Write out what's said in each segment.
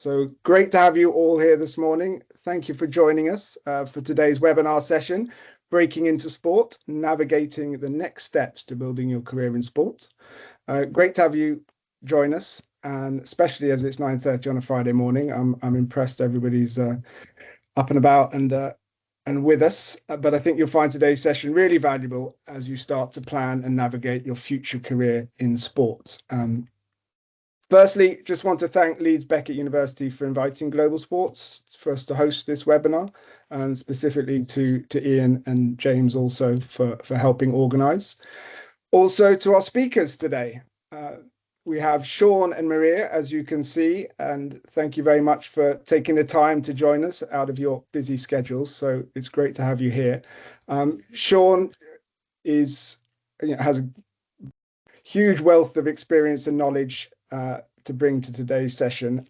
So great to have you all here this morning. Thank you for joining us for today's webinar session, Breaking into Sport, Navigating the Next Steps to Building Your Career in Sport. Great to have you join us, and especially as it's 9:30 on a Friday morning. I'm impressed everybody's up and about and with us, but I think you'll find today's session really valuable as you start to plan and navigate your future career in sport. Firstly, just want to thank Leeds Beckett University for inviting Global Sports for us to host this webinar, and specifically to Ian and James also for helping organise. Also to our speakers today. We have Sean and Maria, as you can see, and thank you very much for taking the time to join us out of your busy schedules. So it's great to have you here. Sean has a huge wealth of experience and knowledge to bring to today's session.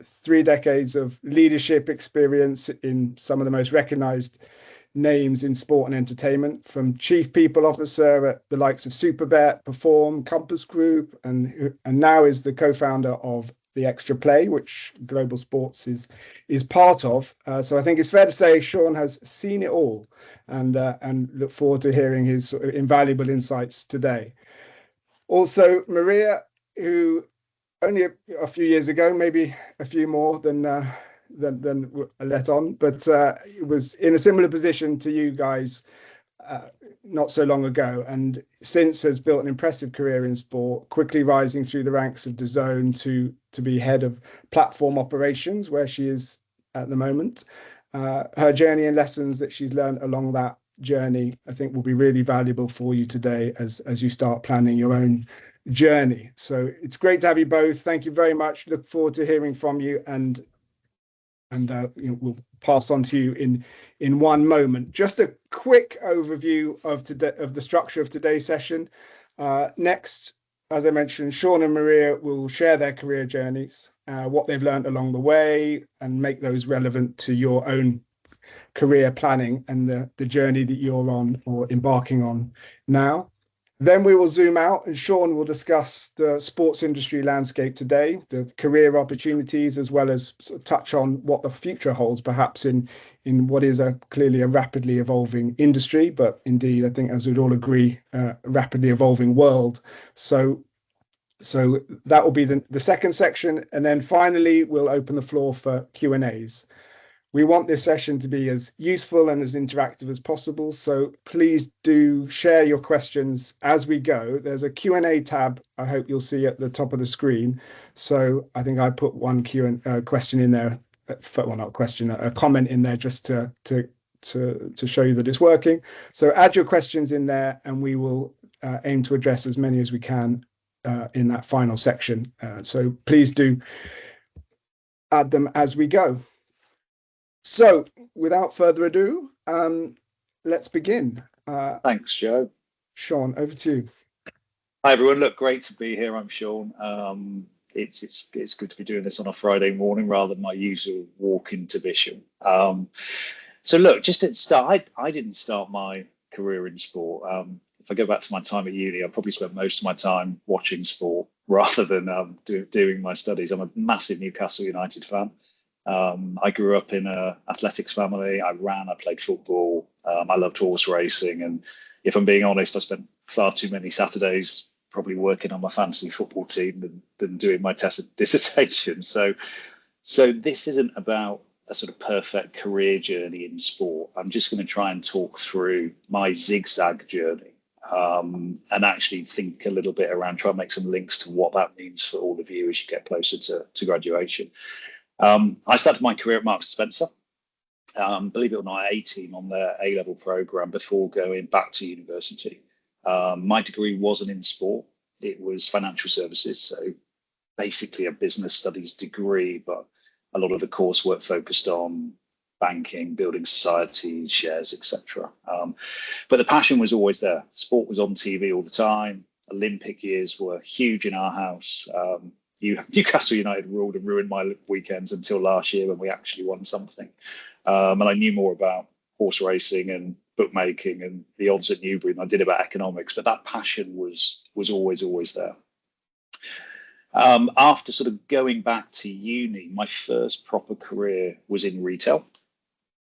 3 decades of leadership experience in some of the most recognised names in sport and entertainment, from chief people officer at the likes of Superbet, Perform, Compass Group, and now is the co-founder of the Extra Play, which Global Sports is part of. So I think it's fair to say Sean has seen it all, and look forward to hearing his sort of invaluable insights today. Also, Maria, who only a few years ago, maybe a few more than let on, but was in a similar position to you guys not so long ago, and since has built an impressive career in sport, quickly rising through the ranks of DAZN to be head of platform operations, where she is at the moment. Her journey and lessons that she's learned along that journey, I think, will be really valuable for you today as you start planning your own journey. So it's great to have you both. Thank you very much. Look forward to hearing from you, and we'll pass on to you in one moment. Just a quick overview of the structure of today's session. Next, as I mentioned, Sean and Maria will share their career journeys, what they've learned along the way, and make those relevant to your own career planning and the journey that you're on or embarking on now. Then we will zoom out and Sean will discuss the sports industry landscape today, the career opportunities, as well as sort of touch on what the future holds, perhaps in what is clearly a rapidly evolving industry, but indeed, I think, as we'd all agree, a rapidly evolving world. So that will be the second section. And then finally, we'll open the floor for Q&As. We want this session to be as useful and as interactive as possible, so please do share your questions as we go. There's a Q&A tab I hope you'll see at the top of the screen. So I think I put one question in there, well, not a question, a comment in there just to show you that it's working. So add your questions in there and we will aim to address as many as we can in that final section. So please do add them as we go. So, without further ado, let's begin. Thanks, Joe. Sean, over to you. Hi, everyone. Look, great to be here. I'm Sean. It's good to be doing this on a Friday morning rather than my usual walk-in tradition. So, look, just at the start, I didn't start my career in sport. If I go back to my time at uni, I probably spent most of my time watching sport rather than doing my studies. I'm a massive Newcastle United fan. I grew up in an athletics family. I played football. I loved horse racing. And if I'm being honest, I spent far too many Saturdays probably working on my fantasy football team than doing my dissertation. So this isn't about a sort of perfect career journey in sport. I'm just going to try and talk through my zigzag journey and actually think a little bit around, try and make some links to what that means for all of you as you get closer to graduation. I started my career at Marks & Spencer, believe it or not, 18 on their A-level program before going back to university. My degree wasn't in sport, it was financial services, so basically a business studies degree, but a lot of the coursework focused on banking, building societies, shares, etc. But the passion was always there. Sport was on TV all the time. Olympic years were huge in our house. Newcastle United ruled and ruined my weekends until last year when we actually won something. And I knew more about horse racing and bookmaking and the odds at Newbury than I did about economics, but that passion was always there. After sort of going back to uni, my first proper career was in retail.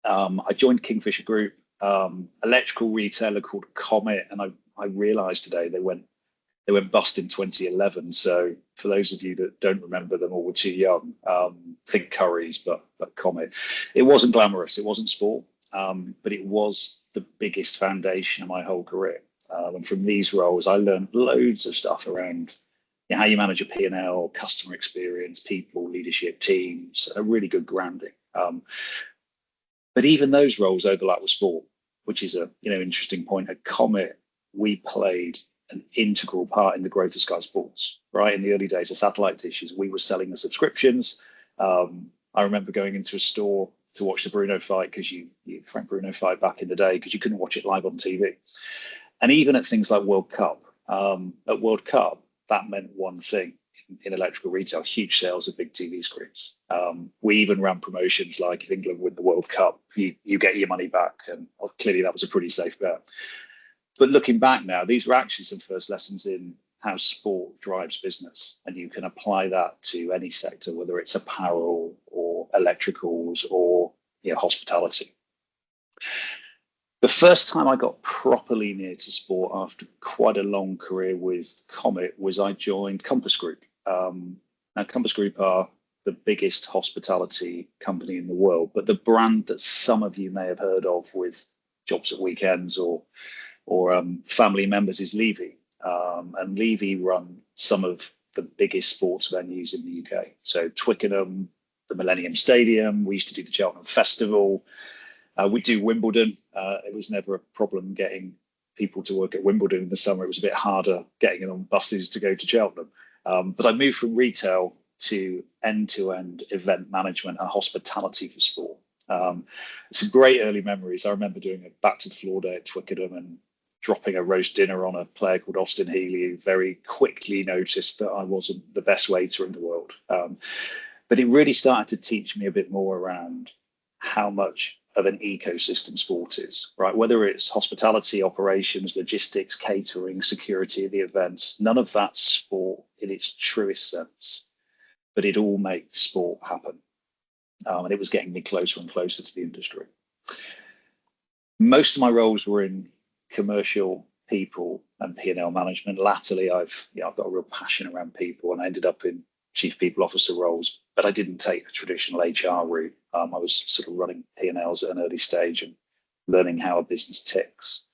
I joined Kingfisher Group, electrical retailer called Comet, and I realised today they went bust in 2011. So for those of you that don't remember them or were too young, think Currys, but Comet. It wasn't glamorous, it wasn't sport, but it was the biggest foundation of my whole career. And from these roles, I learned loads of stuff around how you manage a P&L, customer experience, people, leadership, teams, a really good grounding. But even those roles overlap with sport, which is a interesting point. At Comet, we played an integral part in the growth of Sky Sports. Right in the early days of satellite dishes, we were selling the subscriptions. I remember going into a store to watch the Bruno fight, because Frank Bruno fight back in the day, because you couldn't watch it live on TV. And even at things like World Cup, at World Cup, that meant one thing in electrical retail: huge sales of big TV screens. We even ran promotions like, if England win the World Cup, you get your money back. And clearly that was a pretty safe bet. But looking back now, these were actually some first lessons in how sport drives business. And you can apply that to any sector, whether it's apparel or electricals or hospitality. The first time I got properly near to sport after quite a long career with Comet was I joined Compass Group. Now, Compass Group are the biggest hospitality company in the world, but the brand that some of you may have heard of with jobs at weekends or family members is Levy. And Levy run some of the biggest sports venues in the UK. So Twickenham, the Millennium Stadium, we used to do the Cheltenham Festival. We do Wimbledon. It was never a problem getting people to work at Wimbledon in the summer. It was a bit harder getting them on buses to go to Cheltenham. But I moved from retail to end-to-end event management and hospitality for sport. Some great early memories. I remember doing a back to the floor day at Twickenham and dropping a roast dinner on a player called Austin Healy, who very quickly noticed that I wasn't the best waiter in the world. But it really started to teach me a bit more around how much of an ecosystem sport is, right? Whether it's hospitality, operations, logistics, catering, security of the events, none of that's sport in its truest sense, but it all makes sport happen. And it was getting me closer and closer to the industry. Most of my roles were in commercial, people, and P&L management. Latterly, I've got a real passion around people, and I ended up in chief people officer roles, but I didn't take the traditional HR route. I was sort of running P&Ls at an early stage and learning how a business ticks.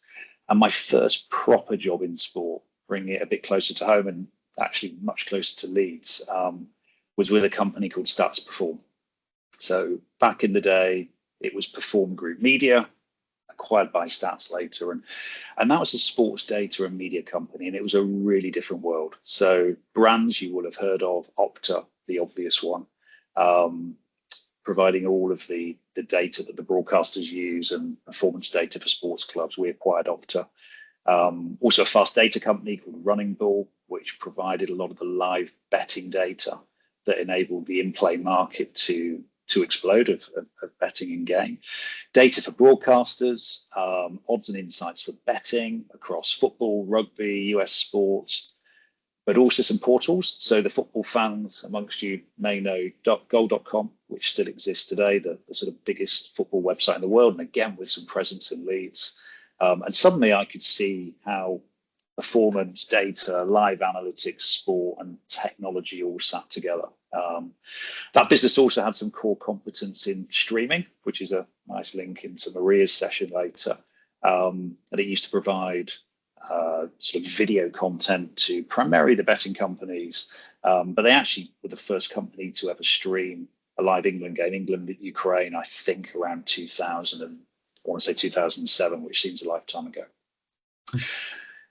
And my first proper job in sport, bringing it a bit closer to home and actually much closer to Leeds, was with a company called Stats Perform. So back in the day, it was Perform Group Media, acquired by Stats later, and that was a sports data and media company, and it was a really different world. So brands you will have heard of, Opta, the obvious one, providing all of the data that the broadcasters use and performance data for sports clubs. We acquired Opta. Also a fast data company called Running Bull, which provided a lot of the live betting data that enabled the in-play market to explode of betting in game. Data for broadcasters, odds and insights for betting across football, rugby, US sports, but also some portals. So the football fans amongst you may know goal.com, which still exists today, the sort of biggest football website in the world, and again with some presence in Leeds. And suddenly I could see how performance, data, live analytics, sport, and technology all sat together. That business also had some core competence in streaming, which is a nice link into Maria's session later. And it used to provide sort of video content to primarily the betting companies, but they actually were the first company to ever stream a live England game, England-Ukraine, I think around 2000, and I want to say 2007, which seems a lifetime ago.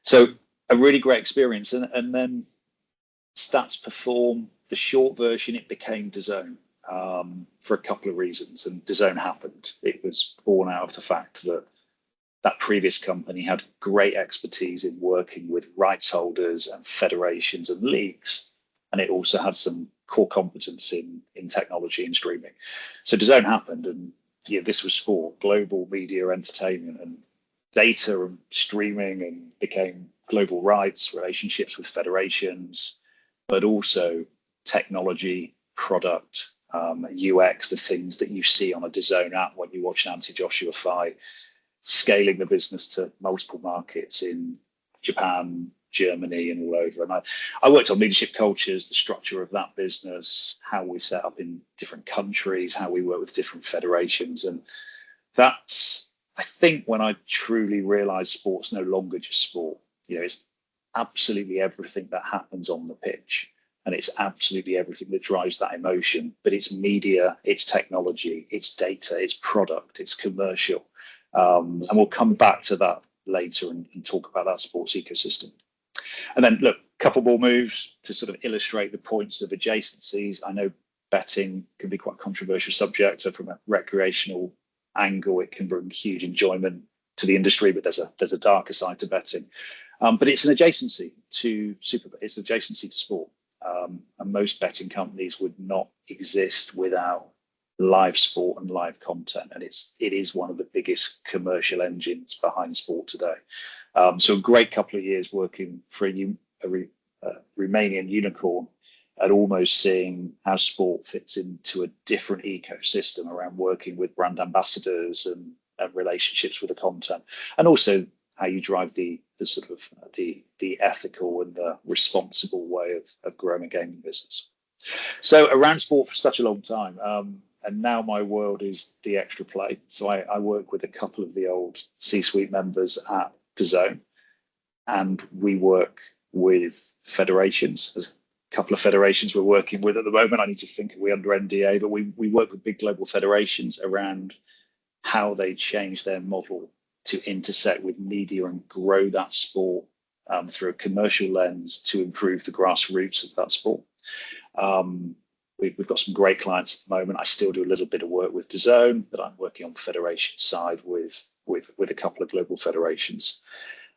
So a really great experience. And then Stats Perform, the short version, it became DAZN for a couple of reasons. And DAZN happened. It was born out of the fact that that previous company had great expertise in working with rights holders and federations and leagues. And it also had some core competence in technology and streaming. So DAZN happened, and this was sport, global media entertainment, and data and streaming, and became global rights, relationships with federations, but also technology, product, UX, the things that you see on a DAZN app when you watch an Anthony Joshua fight, scaling the business to multiple markets in Japan, Germany, and all over. And I worked on leadership cultures, the structure of that business, how we set up in different countries, how we work with different federations. And that's, I think, when I truly realized sport's no longer just sport. It's absolutely everything that happens on the pitch. And it's absolutely everything that drives that emotion. But it's media, it's technology, it's data, it's product, it's commercial. And we'll come back to that later and talk about that sports ecosystem. And then, look, a couple more moves to sort of illustrate the points of adjacencies. I know betting can be quite a controversial subject. So from a recreational angle, it can bring huge enjoyment to the industry, but there's a darker side to betting. But it's an adjacency to it's an adjacency to sport. And most betting companies would not exist without live sport and live content, and it is one of the biggest commercial engines behind sport today. So a great couple of years working for a Romanian unicorn at almost seeing how sport fits into a different ecosystem around working with brand ambassadors and relationships with the content, and also how you drive the sort of the ethical and the responsible way of growing a gaming business. So around sport for such a long time. And now my world is the extra play. So I work with a couple of the old C-suite members at DAZN, and we work with federations. There's a couple of federations we're working with at the moment. I need to think, are we under NDA? But we work with big global federations around how they change their model to intersect with media and grow that sport through a commercial lens to improve the grassroots of that sport. We've got some great clients at the moment. I still do a little bit of work with DAZN, but I'm working on the federation side with a couple of global federations.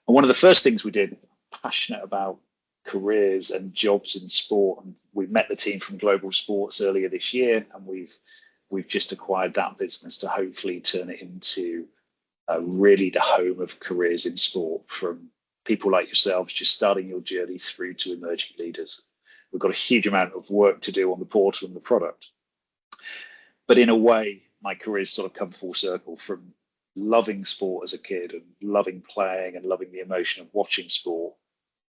And one of the first things we did, passionate about careers and jobs in sport, and we met the team from Global Sports earlier this year, and we've just acquired that business to hopefully turn it into really the home of careers in sport, from people like yourselves just starting your journey through to emerging leaders. We've got a huge amount of work to do on the portal and the product. But in a way, my career's sort of come full circle from loving sport as a kid and loving playing and loving the emotion of watching sport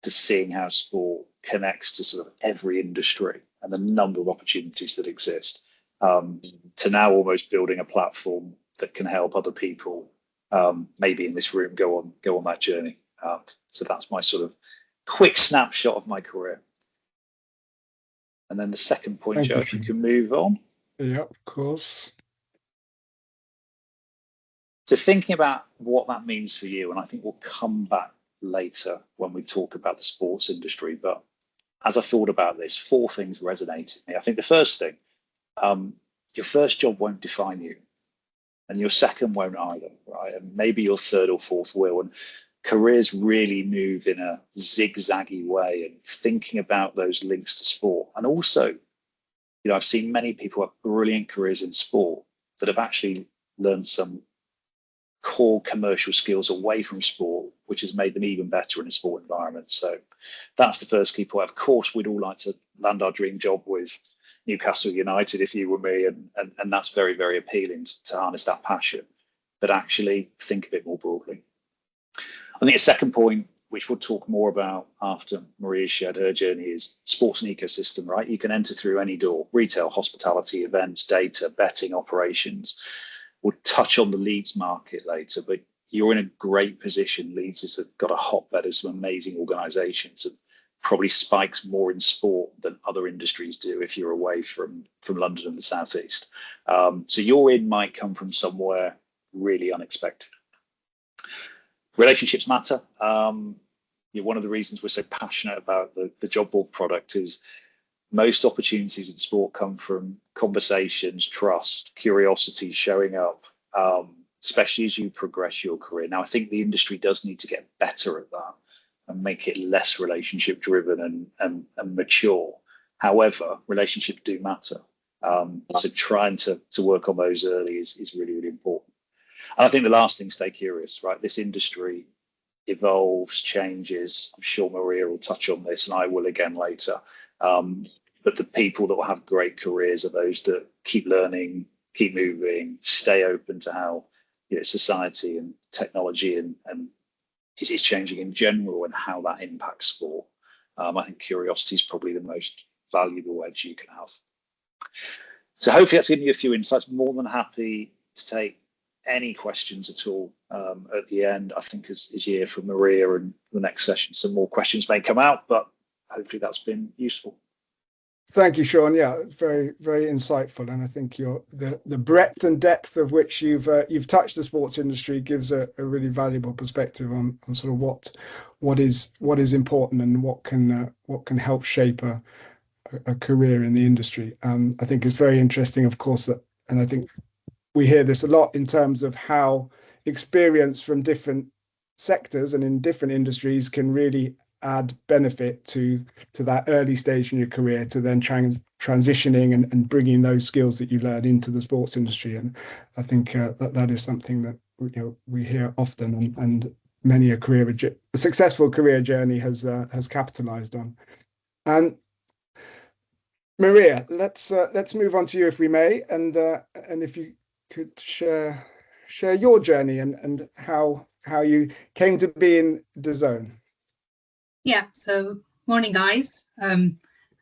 to seeing how sport connects to sort of every industry and the number of opportunities that exist, to now almost building a platform that can help other people, maybe in this room, go on that journey. So that's my sort of quick snapshot of my career. And then the second point, Joe, if you can move on. Yeah, of course. So thinking about what that means for you, and I think we'll come back later when we talk about the sports industry, but as I thought about this, 4 things resonated with me. I think the first thing, your first job won't define you, and your second won't either, right? And maybe your third or fourth will. And careers really move in a zigzaggy way, and thinking about those links to sport. And also, I've seen many people have brilliant careers in sport that have actually learned some core commercial skills away from sport, which has made them even better in a sport environment. So that's the first key point. Of course, we'd all like to land our dream job with Newcastle United if you were me, and that's very, very appealing to harness that passion. But actually think a bit more broadly. I think a second point, which we'll talk more about after Maria shared her journey, is sports and ecosystem, right? You can enter through any door: retail, hospitality, events, data, betting, operations. We'll touch on the Leeds market later, but you're in a great position. Leeds has got a hotbed of some amazing organizations and probably spikes more in sport than other industries do if you're away from London and the Southeast. So your in might come from somewhere really unexpected. Relationships matter. One of the reasons we're so passionate about the job board product is most opportunities in sport come from conversations, trust, curiosity, showing up, especially as you progress your career. Now, I think the industry does need to get better at that and make it less relationship driven and mature. However, relationships do matter. So trying to work on those early is really, really important. And I think the last thing, stay curious, right? This industry evolves, changes. I'm sure Maria will touch on this, and I will again later. But the people that will have great careers are those that keep learning, keep moving, stay open to how society and technology and is changing in general and how that impacts sport. I think curiosity is probably the most valuable edge you can have. So hopefully that's given you a few insights. More than happy to take any questions at all at the end. I think as you hear from Maria and the next session, some more questions may come out, but hopefully that's been useful. Thank you, Sean. Yeah, very, very insightful, and I think the breadth and depth of which you've touched the sports industry gives a really valuable perspective on sort of what is important and what can help shape a career in the industry. I think it's very interesting, of course, and I think we hear this a lot in terms of how experience from different sectors and in different industries can really add benefit to that early stage in your career, to then transitioning and bringing those skills that you learn into the sports industry. And I think that is something that we hear often, and many a successful career journey has capitalized on. And Maria, let's move on to you, if we may, and if you could share your journey and how you came to be in DAZN. Yeah, so morning, guys.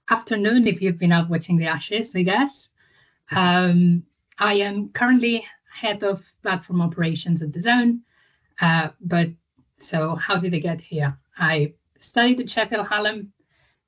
Afternoon, if you've been out watching the Ashes, I guess. I am currently head of platform operations at DAZN. But so how did I get here? I studied at Sheffield Hallam.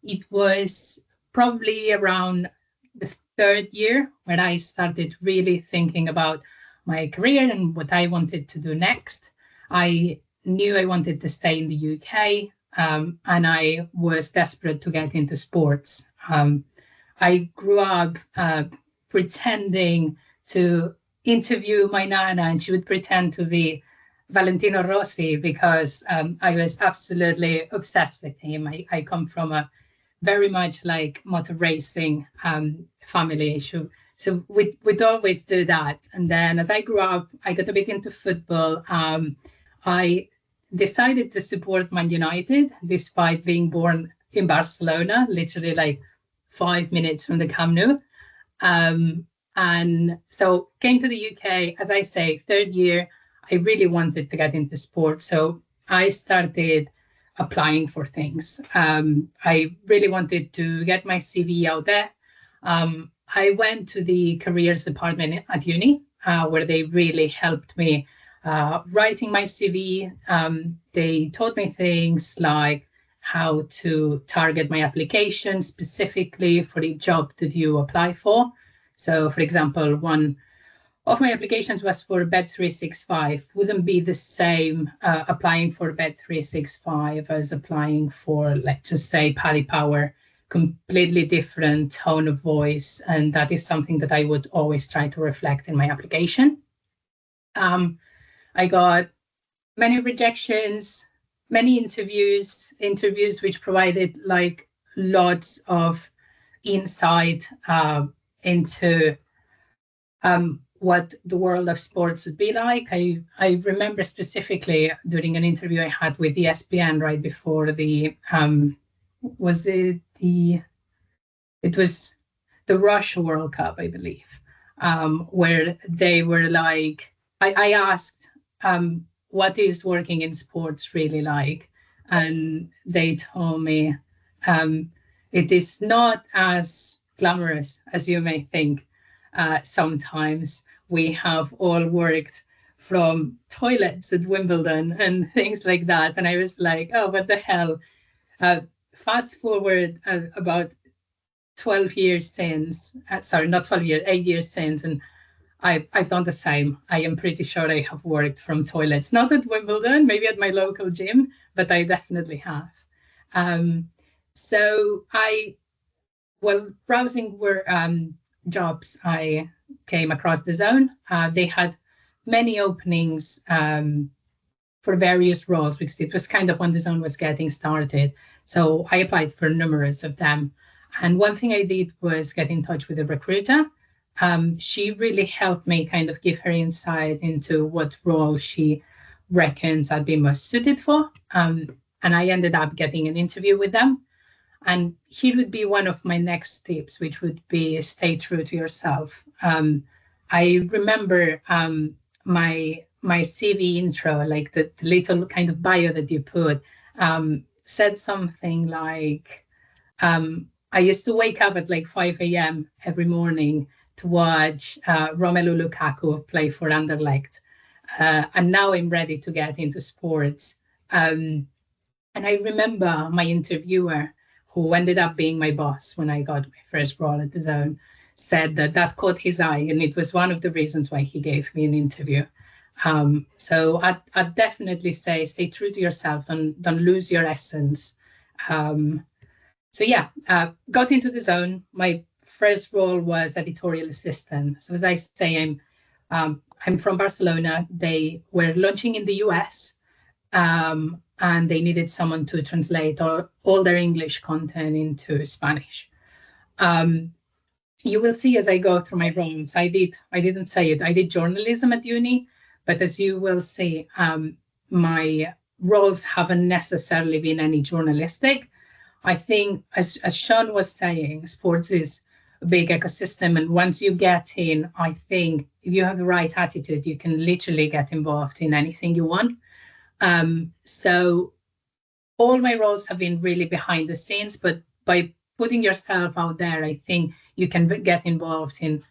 It was probably around the third year when I started really thinking about my career and what I wanted to do next. I knew I wanted to stay in the UK. And I was desperate to get into sports. I grew up pretending to interview my nana, and she would pretend to be Valentino Rossi because I was absolutely obsessed with him. I come from a very much like motor racing family. So we'd always do that. And then as I grew up, I got a bit into football. I decided to support Man United despite being born in Barcelona, literally like 5 minutes from the Camp Nou. And so came to the UK, as I say, third year. I really wanted to get into sports. So I started applying for things. I really wanted to get my CV out there. I went to the careers department at uni, where they really helped me writing my CV. They taught me things like how to target my application specifically for the job that you apply for. So, for example, one of my applications was for Bet365. Wouldn't be the same applying for Bet365 as applying for, let's just say, Paddy Power. Completely different tone of voice, and that is something that I would always try to reflect in my application. I got many rejections, many interviews which provided like lots of insight into what the world of sports would be like. I remember specifically during an interview I had with ESPN right before the it was the Russia World Cup, I believe, where they were like, I asked, what is working in sports really like? And they told me it is not as glamorous as you may think. Sometimes we have all worked from toilets at Wimbledon and things like that. And I was like, oh, what the hell? Fast forward about 12 years since, sorry, not 12 years, 8 years since, and I've done the same. I am pretty sure I have worked from toilets, not at Wimbledon, maybe at my local gym, but I definitely have. So while browsing were jobs, I came across DAZN. They had many openings for various roles because it was kind of when DAZN was getting started. So I applied for numerous of them. And one thing I did was get in touch with a recruiter. She really helped me kind of give her insight into what role she reckons I'd be most suited for. And I ended up getting an interview with them. And here would be one of my next tips, which would be stay true to yourself. I remember my CV intro, like the little kind of bio that you put, said something like, I used to wake up at like 5 a.m. every morning to watch Romelu Lukaku play for Anderlecht. And now I'm ready to get into sports. And I remember my interviewer, who ended up being my boss when I got my first role at the Zone, said that caught his eye, and it was one of the reasons why he gave me an interview. So I'd definitely say stay true to yourself, don't lose your essence. So yeah, got into the Zone. My first role was editorial assistant. So as I say, I'm from Barcelona. They were launching in the US, and they needed someone to translate all their English content into Spanish. You will see as I go through my roles, I didn't say it, I did journalism at uni, but as you will see, my roles haven't necessarily been any journalistic. I think, as Sean was saying, sports is a big ecosystem. And once you get in, I think if you have the right attitude, you can literally get involved in anything you want. So all my roles have been really behind the scenes, but by putting yourself out there, I think you can get involved in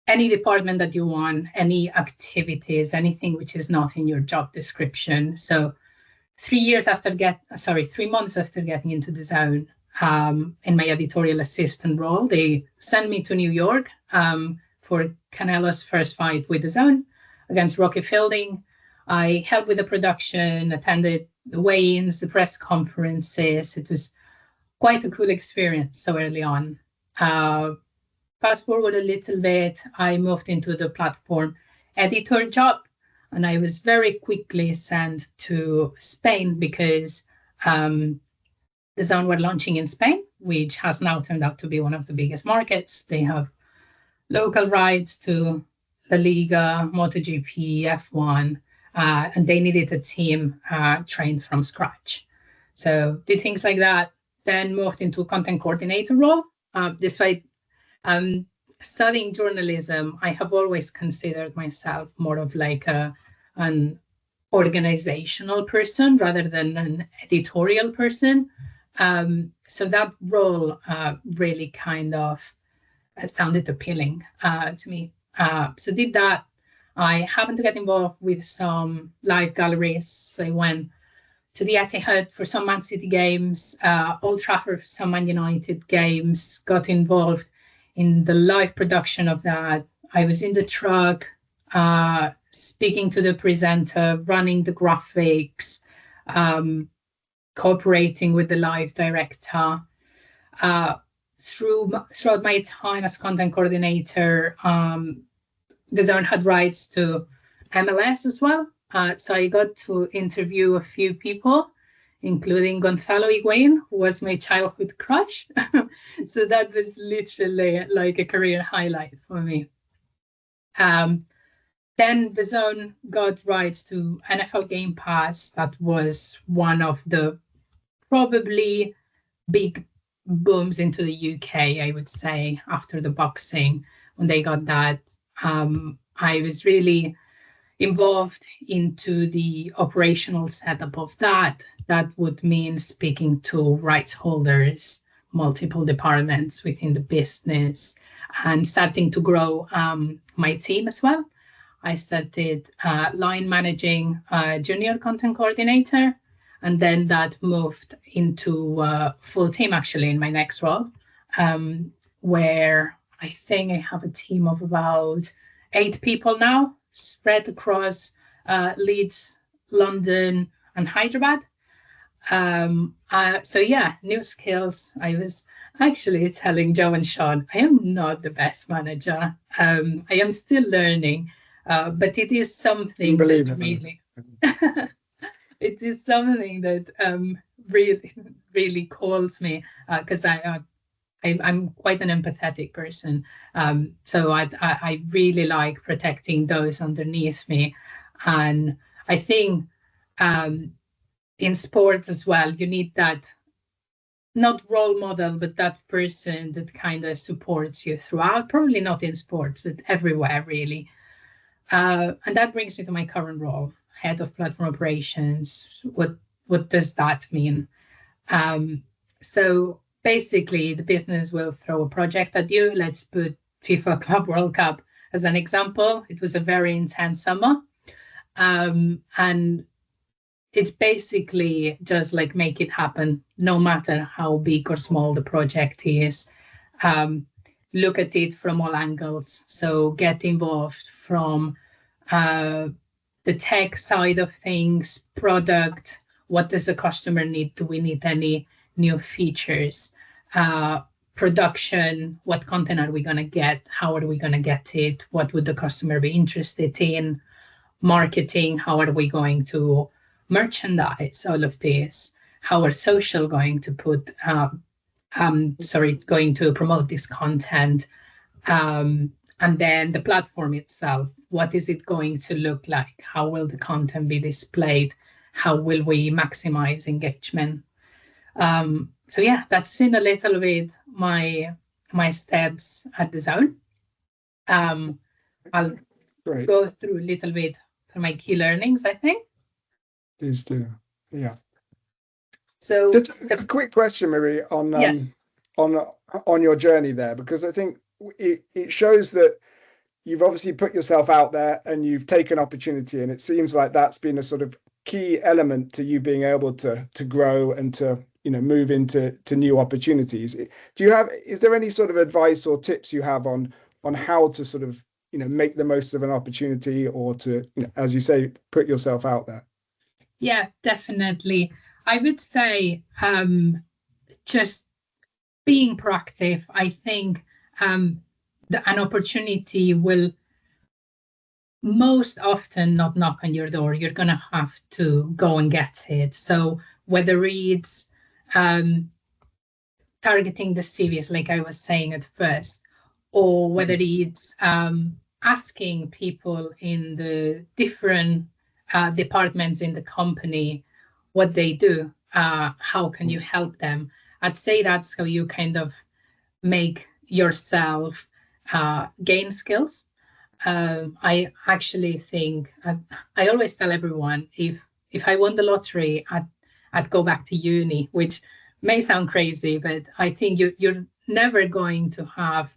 any department that you want, any activities, anything which is not in your job description. So 3 months after getting into the Zone, in my editorial assistant role, they sent me to New York for Canelo's first fight with the Zone against Rocky Fielding. I helped with the production, attended the weigh-ins, the press conferences. It was quite a cool experience so early on. Fast forward a little bit, I moved into the platform editor job, and I was very quickly sent to Spain because the Zone were launching in Spain, which has now turned out to be one of the biggest markets. They have local rights to La Liga, MotoGP, F1, and they needed a team trained from scratch. So did things like that, then moved into content coordinator role. Despite studying journalism, I have always considered myself more of like an organizational person rather than an editorial person. So that role really kind of sounded appealing to me. So did that. I happened to get involved with some live galleries. I went to the Etihad for some Man City games, Old Trafford for some Man United games, got involved in the live production of that. I was in the truck, speaking to the presenter, running the graphics, cooperating with the live director. Throughout my time as content coordinator, the Zone had rights to MLS as well. So I got to interview a few people, including Gonzalo Higuain, who was my childhood crush. So that was literally like a career highlight for me. Then the Zone got rights to NFL Game Pass. That was one of the probably big booms into the UK, I would say, after the boxing. When they got that, I was really involved into the operational setup of that. That would mean speaking to rights holders, multiple departments within the business, and starting to grow my team as well. I started line managing junior content coordinator, and then that moved into full team actually in my next role, where I think I have a team of about 8 people now, spread across Leeds, London, and Hyderabad. So yeah, new skills. I was actually telling Joe and Sean, I am not the best manager. I am still learning, but it is something that really, it is something that really, really calls me because I'm quite an empathetic person. So I really like protecting those underneath me. And I think in sports as well, you need that not role model, but that person that kind of supports you throughout, probably not in sports, but everywhere really. And that brings me to my current role, head of platform operations. What does that mean? So basically, the business will throw a project at you. Let's put FIFA Club World Cup as an example. It was a very intense summer. And it's basically just like make it happen, no matter how big or small the project is. Look at it from all angles. So get involved from the tech side of things, product, what does the customer need? Do we need any new features? Production, what content are we going to get? How are we going to get it? What would the customer be interested in? Marketing, how are we going to merchandise all of this? How are social going to going to promote this content? And then the platform itself, what is it going to look like? How will the content be displayed? How will we maximize engagement? So yeah, that's been a little bit my steps at the Zone. I'll go through a little bit for my key learnings, I think. Please do. Yeah. So just a quick question, Marie, on yes. on your journey there, because I think it shows that you've obviously put yourself out there and you've taken opportunity, and it seems like that's been a sort of key element to you being able to grow and to move into new opportunities. Is there any sort of advice or tips you have on how to sort of make the most of an opportunity, or to as you say, put yourself out there? Yeah, definitely. I would say just being proactive. I think an opportunity will most often not knock on your door. You're going to have to go and get it. So whether it's targeting the CVs, like I was saying at first, or whether it's asking people in the different departments in the company what they do, how can you help them? I'd say that's how you kind of make yourself gain skills. I actually think I always tell everyone if I won the lottery, I'd go back to uni, which may sound crazy, but I think you're never going to have,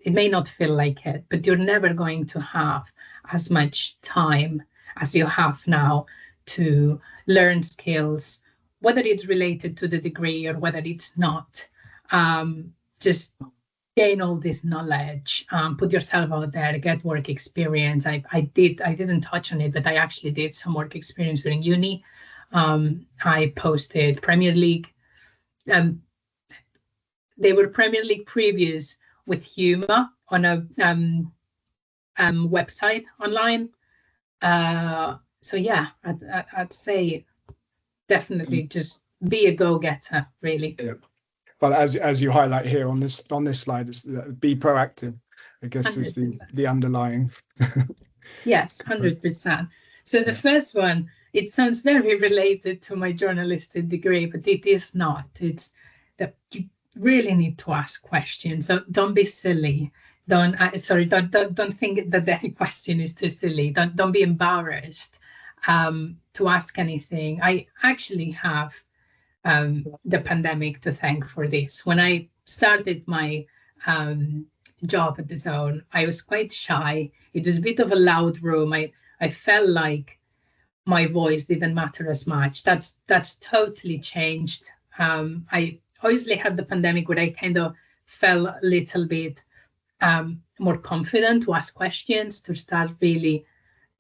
it may not feel like it, but you're never going to have as much time as you have now to learn skills, whether it's related to the degree or whether it's not. Just gain all this knowledge, put yourself out there, get work experience. I didn't touch on it, but I actually did some work experience during uni. I posted Premier League. They were Premier League previews with humor on a website online. So yeah, I'd say definitely just be a go-getter, really. Yeah. Well, as you highlight here on this slide, is be proactive, I guess 100%. Is the underlying. Yes, 100%. So the first one, it sounds very related to my journalistic degree, but it is not. It's that you really need to ask questions. So don't be silly. Don't think that any question is too silly. Don't be embarrassed to ask anything. I actually have the pandemic to thank for this. When I started my job at the Zone, I was quite shy. It was a bit of a loud room. I felt like my voice didn't matter as much. That's totally changed. I obviously had the pandemic where I kind of felt a little bit more confident to ask questions, to start really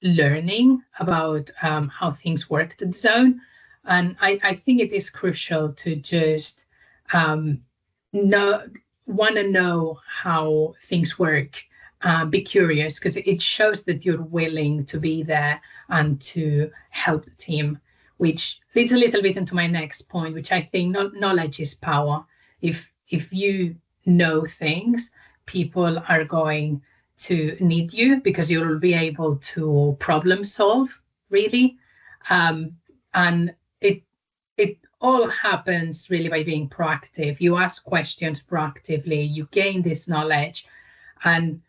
learning about how things work at the Zone. And I think it is crucial to just want to know how things work, be curious, because it shows that you're willing to be there and to help the team, which leads a little bit into my next point, which I think knowledge is power. If you know things, people are going to need you because you'll be able to problem solve, really. And it all happens really by being proactive. You ask questions proactively, you gain this knowledge, and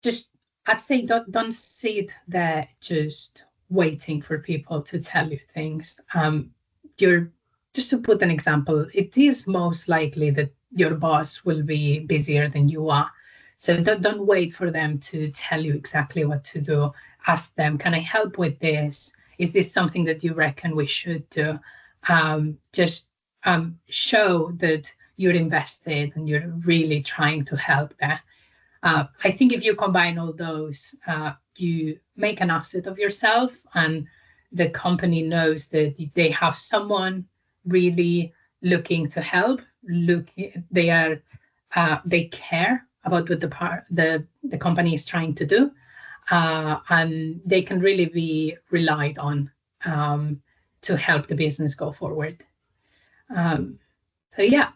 just, I'd say, don't sit there just waiting for people to tell you things. You're, just to put an example, it is most likely that your boss will be busier than you are. So don't wait for them to tell you exactly what to do. Ask them, can I help with this? Is this something that you reckon we should do? Just show that you're invested and you're really trying to help there. I think if you combine all those, you make an asset of yourself, and the company knows that they have someone really looking to help. They care about what the company is trying to do, and they can really be relied on to help the business go forward. So yeah,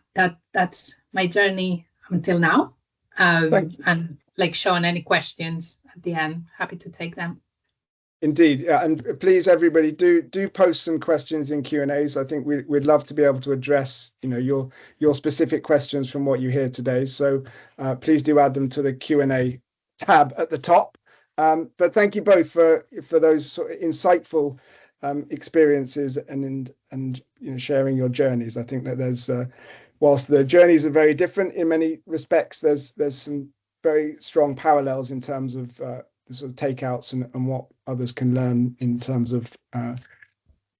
that's my journey until now. And like Sean, any questions at the end, happy to take them. Indeed, and please, everybody, do post some questions in Q&As. I think we'd love to be able to address, your specific questions from what you hear today. So please do add them to the Q&A tab at the top. But thank you both for those sort of insightful experiences and sharing your journeys. I think that there's whilst the journeys are very different in many respects, there's some very strong parallels in terms of the sort of takeouts and what others can learn in terms of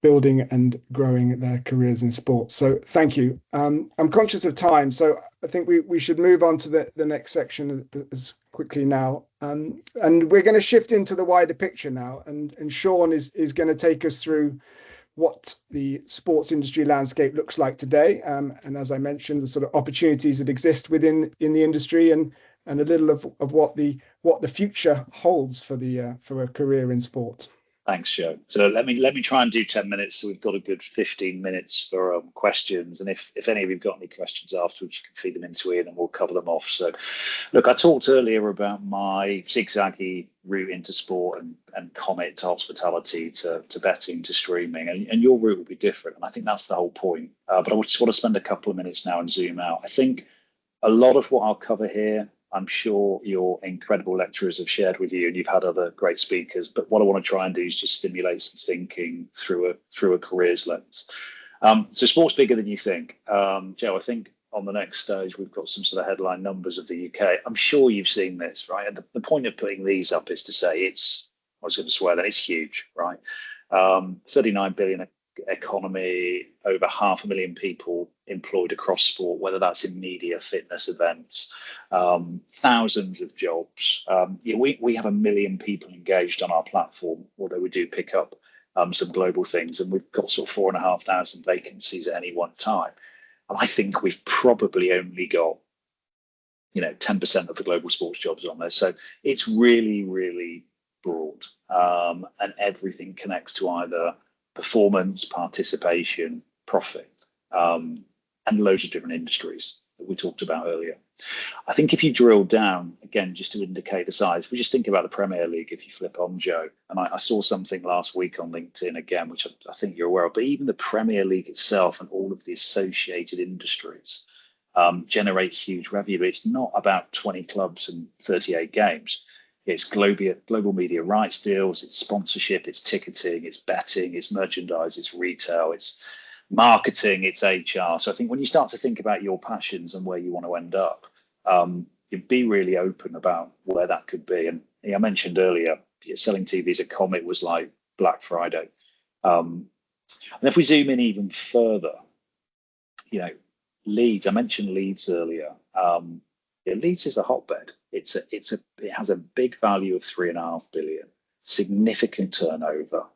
building and growing their careers in sport. So thank you. I'm conscious of time, so I think we should move on to the next section as quickly now. And we're going to shift into the wider picture now. And Sean is going to take us through what the sports industry landscape looks like today, and as I mentioned, the sort of opportunities that exist in the industry, and a little of what the future holds for a career in sport. Thanks, Joe. So let me try and do 10 minutes. So we've got a good 15 minutes for questions. And if any of you've got any questions afterwards, you can feed them into Ian and we'll cover them off. So look, I talked earlier about my zigzaggy route into sport and comet to hospitality to betting to streaming. And your route will be different. And I think that's the whole point. But I just want to spend a couple of minutes now and zoom out. I think a lot of what I'll cover here, I'm sure your incredible lecturers have shared with you, and you've had other great speakers. But what I want to try and do is just stimulate some thinking through a careers lens. So sport's bigger than you think. Joe, I think on the next stage we've got some sort of headline numbers of the UK. I'm sure you've seen this, right? And the point of putting these up is to say I was going to swear that it's huge, right? 39 billion economy, over 500,000 people employed across sport, whether that's in media, fitness, events, thousands of jobs. We have 1 million people engaged on our platform, although we do pick up some global things, and we've got sort of 4,500 vacancies at any one time. And I think we've probably only got 10% of the global sports jobs on there. So it's really, really broad, and everything connects to either performance, participation, profit, and loads of different industries that we talked about earlier. I think if you drill down, again, just to indicate the size, we just think about the Premier League, if you flip on, Joe, and I saw something last week on LinkedIn again, which I think you're aware of, but even the Premier League itself and all of the associated industries generate huge revenue. It's not about 20 clubs and 38 games. It's global media rights deals, it's sponsorship, it's ticketing, it's betting, it's merchandise, it's retail, it's marketing, it's HR. So I think when you start to think about your passions and where you want to end up, you'd be really open about where that could be. And I mentioned earlier, selling TVs at Comet was like Black Friday. And if we zoom in even further, Leeds, I mentioned Leeds earlier. Leeds is a hotbed. It has a big value of 3.5 billion, significant turnover,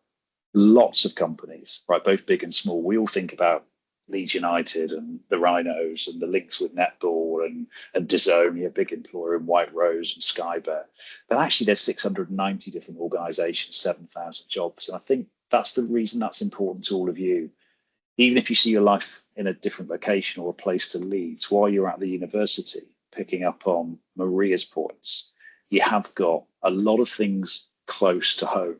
lots of companies, right, both big and small. We all think about Leeds United and the Rhinos and the links with netball and DAZN, a big employer in White Rose and Sky Bet. But actually there's 690 different organisations, 7,000 jobs. And I think that's the reason that's important to all of you. Even if you see your life in a different location or a place to Leeds, while you're at the university, picking up on Maria's points, you have got a lot of things close to home.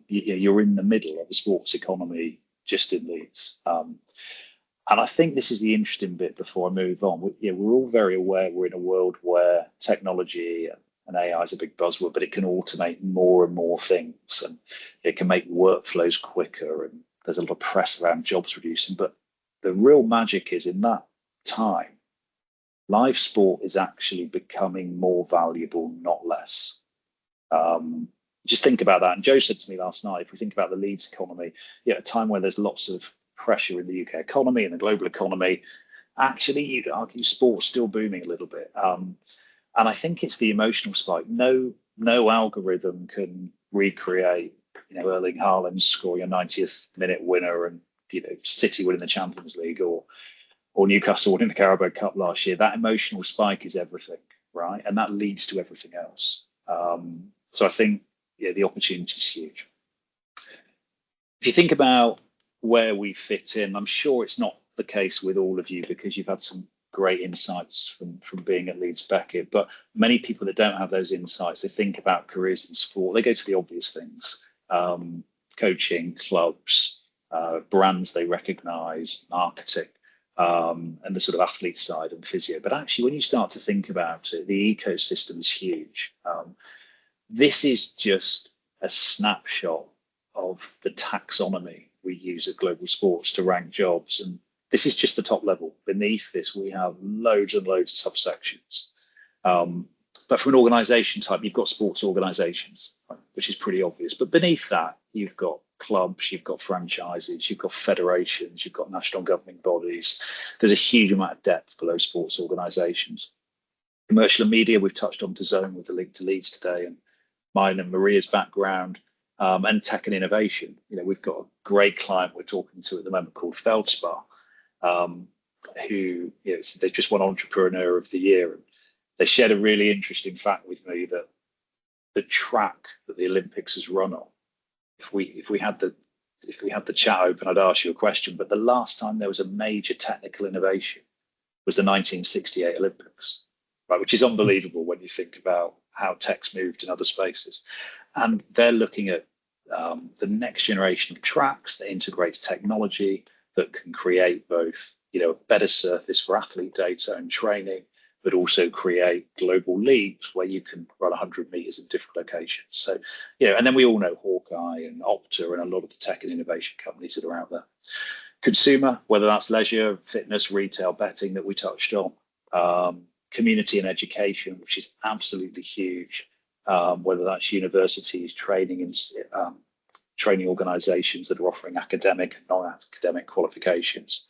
You're in the middle of the sports economy just in Leeds. And I think this is the interesting bit before I move on. We're all very aware we're in a world where technology and AI is a big buzzword, but it can automate more and more things, and it can make workflows quicker, and there's a lot of press around jobs reducing. But the real magic is in that time, live sport is actually becoming more valuable, not less. Just think about that. And Joe said to me last night, if we think about the Leeds economy, at a time where there's lots of pressure in the UK economy and the global economy, actually, you'd argue sport's still booming a little bit. And I think it's the emotional spike. No algorithm can recreate, Erling Haaland scoring a 90th minute winner and, City winning the Champions League or Newcastle winning the Carabao Cup last year. That emotional spike is everything, right? And that leads to everything else. So I think, the opportunity is huge. If you think about where we fit in, I'm sure it's not the case with all of you because you've had some great insights from being at Leeds Beckett, but many people that don't have those insights, they think about careers in sport, they go to the obvious things, coaching, clubs, brands they recognize, marketing, and the sort of athlete side and physio. But actually, when you start to think about it, the ecosystem is huge. This is just a snapshot of the taxonomy we use at Global Sports to rank jobs. And this is just the top level. Beneath this, we have loads and loads of subsections. But from an organization type, you've got sports organizations, right, which is pretty obvious. But beneath that, you've got clubs, you've got franchises, you've got federations, you've got national governing bodies. There's a huge amount of depth below sports organizations. Commercial and media, we've touched on DAZN with the link to Leeds today, and mine and Maria's background, and tech and innovation. We've got a great client we're talking to at the moment called Feldspar, who they just won Entrepreneur of the Year. And they shared a really interesting fact with me that the track that the Olympics has run on, if we had the chat open, I'd ask you a question. But the last time there was a major technical innovation was the 1968 Olympics, right? Which is unbelievable when you think about how tech's moved in other spaces. And they're looking at the next generation of tracks that integrates technology that can create both, a better surface for athlete data and training, but also create global leagues where you can run 100 meters in different locations. So, and then we all know Hawkeye and Opta and a lot of the tech and innovation companies that are out there. Consumer, whether that's leisure, fitness, retail, betting that we touched on, community and education, which is absolutely huge, whether that's universities, training and training organizations that are offering academic and non-academic qualifications.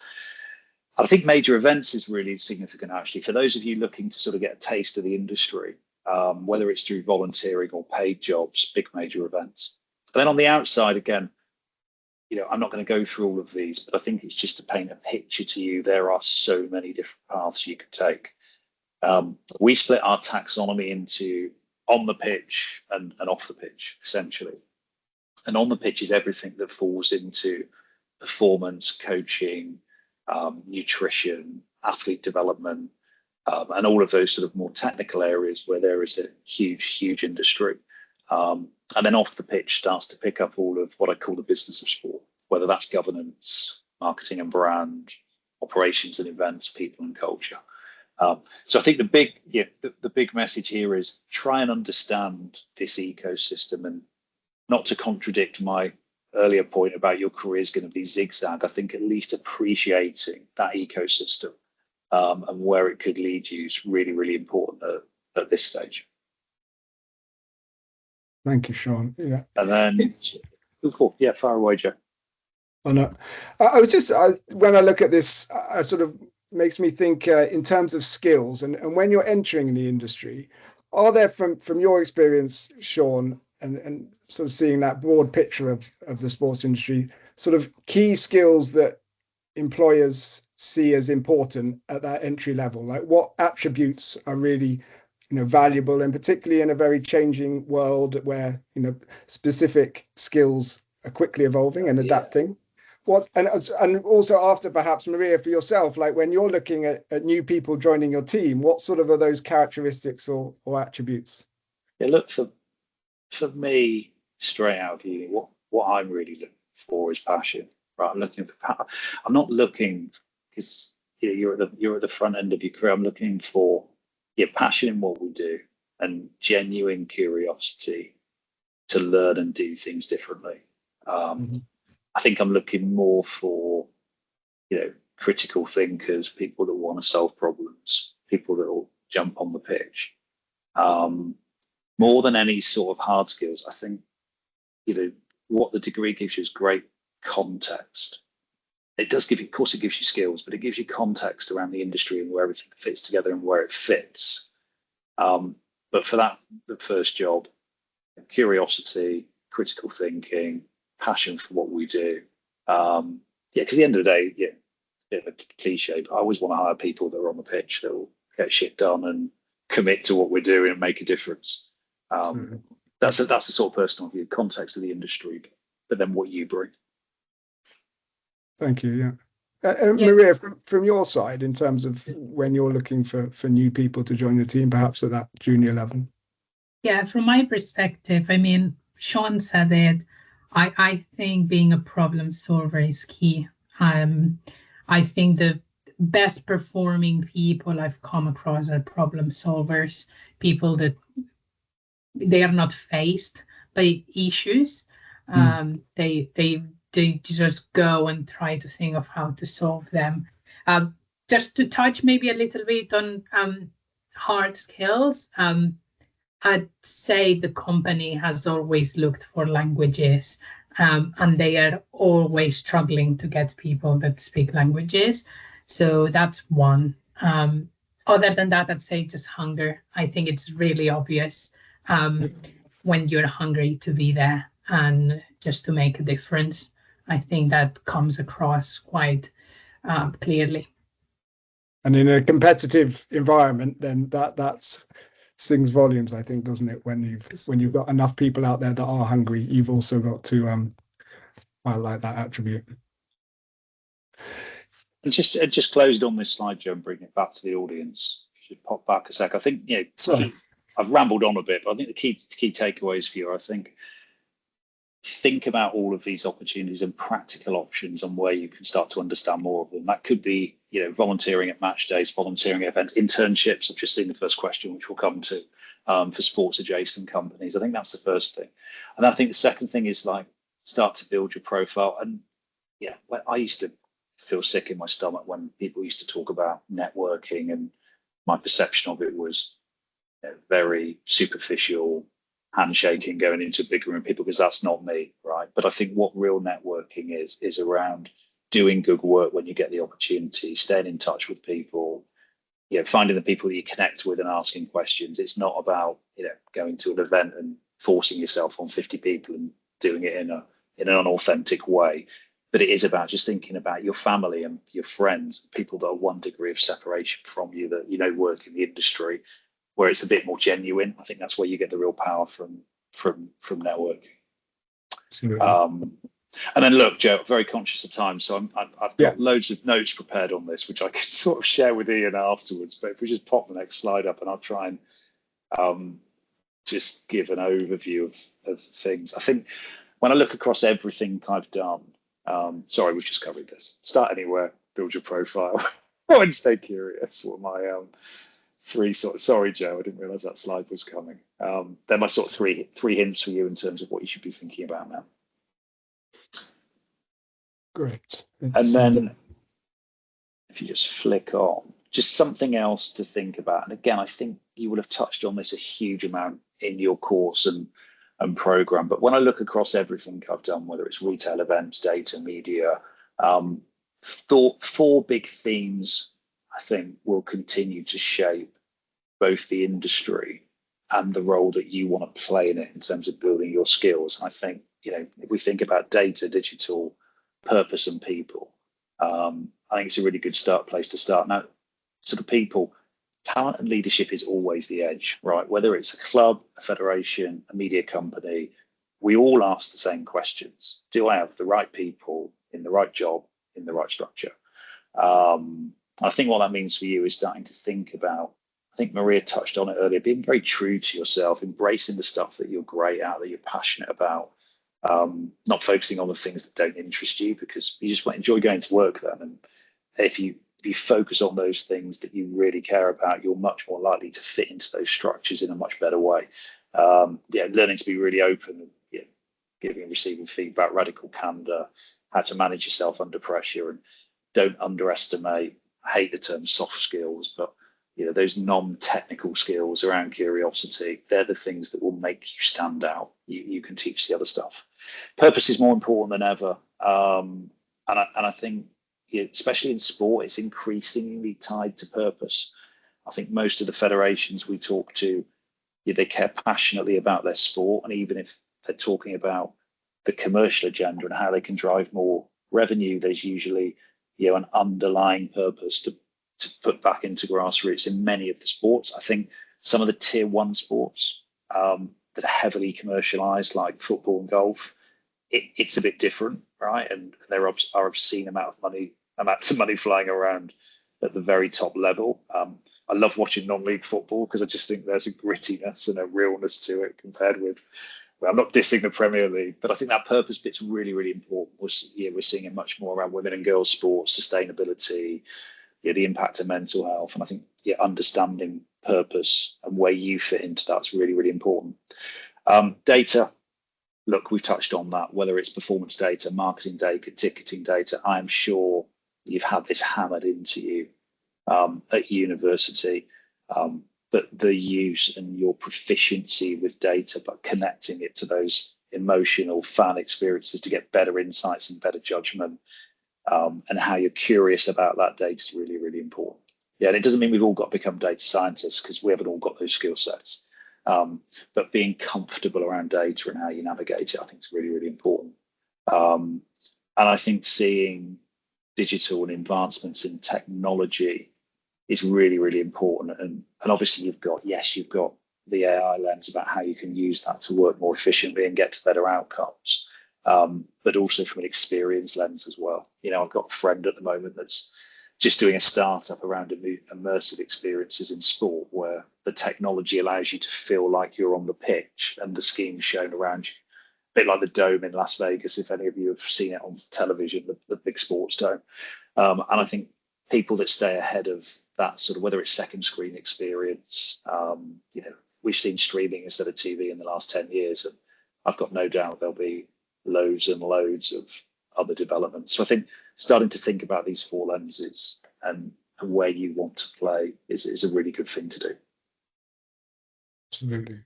I think major events is really significant, actually, for those of you looking to sort of get a taste of the industry, whether it's through volunteering or paid jobs, big major events. And then on the outside, again, I'm not going to go through all of these, but I think it's just to paint a picture to you. There are so many different paths you could take. We split our taxonomy into on the pitch and off the pitch, essentially. And on the pitch is everything that falls into performance, coaching, nutrition, athlete development, and all of those sort of more technical areas where there is a huge industry. And then off the pitch starts to pick up all of what I call the business of sport, whether that's governance, marketing and brand, operations and events, people and culture. So I think the big message here is try and understand this ecosystem, and not to contradict my earlier point about your career is going to be zigzag. I think at least appreciating that ecosystem and where it could lead you is really, really important at this stage. Thank you, Sean. Yeah. And then, far away, Joe. Oh, no. When I look at this, I sort of makes me think in terms of skills and when you're entering the industry, are there from your experience, Sean, and sort of seeing that broad picture of the sports industry, sort of key skills that employers see as important at that entry level? Like what attributes are really, valuable, and particularly in a very changing world where, specific skills are quickly evolving and adapting? And also after perhaps Maria, for yourself, like when you're looking at new people joining your team, what sort of are those characteristics or attributes? Yeah, look, for me, straight out of uni, what I'm really looking for is passion, right? I'm not looking because you're at the front end of your career. I'm looking for your passion in what we do and genuine curiosity to learn and do things differently. I think I'm looking more for, critical thinkers, people that want to solve problems, people that will jump on the pitch. More than any sort of hard skills, I think, what the degree gives you is great context. It does give you, of course, it gives you skills, but it gives you context around the industry and where everything fits together and where it fits. But for that, the first job, curiosity, critical thinking, passion for what we do. Because at the end of the day, a bit of a cliche, but I always want to hire people that are on the pitch that will get shit done and commit to what we're doing and make a difference. That's the sort of personal view, context of the industry, but then what you bring. Thank you. Yeah. Maria, from your side, in terms of when you're looking for new people to join your team, perhaps at that junior level. Yeah, from my perspective, I mean, Sean said it. I think being a problem solver is key. I think the best performing people I've come across are problem solvers, people that they are not faced by issues. They just go and try to think of how to solve them. Just to touch maybe a little bit on hard skills, I'd say the company has always looked for languages, and they are always struggling to get people that speak languages. So that's one. Other than that, I'd say just hunger. I think it's really obvious when you're hungry to be there and just to make a difference. I think that comes across quite clearly. And in a competitive environment, then that's sings volumes, I think, doesn't it? When you've got enough people out there that are hungry, you've also got to highlight that attribute. And just closed on this slide, Joe, and bring it back to the audience. You should pop back a sec. I think I've rambled on a bit, but I think the key takeaways for you, I think about all of these opportunities and practical options and where you can start to understand more of them. That could be, volunteering at match days, volunteering at events, internships. I've just seen the first question, which we'll come to, for sports adjacent companies. I think that's the first thing. And I think the second thing is start to build your profile. And I used to feel sick in my stomach when people used to talk about networking, and my perception of it was very superficial, handshaking, going into a big room of people, because that's not me, right? But I think what real networking is around doing good work when you get the opportunity, staying in touch with people, finding the people that you connect with and asking questions. It's not about going to an event and forcing yourself on 50 people and doing it in an unauthentic way. But it is about just thinking about your family and your friends, people that are one degree of separation from you, that work in the industry, where it's a bit more genuine. I think that's where you get the real power from networking. And then look, Joe, very conscious of time, so I've got loads of notes prepared on this, which I could sort of share with Ian afterwards. But if we just pop the next slide up, and I'll try and just give an overview of things. I think when I look across everything I've done, sorry, we've just covered this. Start anywhere, build your profile, and stay curious. What my three sorry, Joe, I didn't realize that slide was coming. They're my sort of three hints for you in terms of what you should be thinking about now. Great. And then if you just flick on, just something else to think about. And again, I think you will have touched on this a huge amount in your course and program. But when I look across everything I've done, whether it's retail, events, data, media, four big themes, I think, will continue to shape both the industry and the role that you want to play in it in terms of building your skills. And I think, if we think about data, digital, purpose, and people, I think it's a really good place to start. Now, sort of people, talent and leadership is always the edge, right? Whether it's a club, a federation, a media company, we all ask the same questions. Do I have the right people in the right job, in the right structure? I think what that means for you is starting to think about, I think Maria touched on it earlier, being very true to yourself, embracing the stuff that you're great at, that you're passionate about, Not focusing on the things that don't interest you, because you just might enjoy going to work then. And if you focus on those things that you really care about, you're much more likely to fit into those structures in a much better way. Learning to be really open, and giving and receiving feedback, radical candor, how to manage yourself under pressure, and don't underestimate, I hate the term soft skills, but those non-technical skills around curiosity, they're the things that will make you stand out. You can teach the other stuff. Purpose is more important than ever. And I think, especially in sport, it's increasingly tied to purpose. I think most of the federations we talk to, they care passionately about their sport. And even if they're talking about the commercial agenda and how they can drive more revenue, there's usually an underlying purpose to put back into grassroots in many of the sports. I think some of the tier one sports that are heavily commercialized, like football and golf, it's a bit different, right? And there are obscene amounts of money flying around at the very top level. I love watching non-league football because I just think there's a grittiness and a realness to it compared with, well, I'm not dissing the Premier League, but I think that purpose bit's really, really important. We're seeing it much more around women and girls sports, sustainability, the impact of mental health. And I think understanding purpose and where you fit into that's really, really important. Data, look, we've touched on that, whether it's performance data, marketing data, ticketing data. I'm sure you've had this hammered into you at university, but the use and your proficiency with data, but connecting it to those emotional fan experiences to get better insights and better judgment, and how you're curious about that data is really, really important. And it doesn't mean we've all got to become data scientists, because we haven't all got those skill sets. But being comfortable around data and how you navigate it, I think is really, really important. And I think seeing digital and advancements in technology is really, really important. And obviously you've got the AI lens about how you can use that to work more efficiently and get to better outcomes. But also from an experience lens as well. I've got a friend at the moment that's just doing a startup around immersive experiences in sport, where the technology allows you to feel like you're on the pitch and the scheme's shown around you. A bit like the Dome in Las Vegas, if any of you have seen it on television, the big sports dome. And I think people that stay ahead of that sort of, whether it's second screen experience, we've seen streaming instead of TV in the last 10 years. And I've got no doubt there'll be loads and loads of other developments. So I think starting to think about these four lenses and where you want to play is a really good thing to do. Absolutely.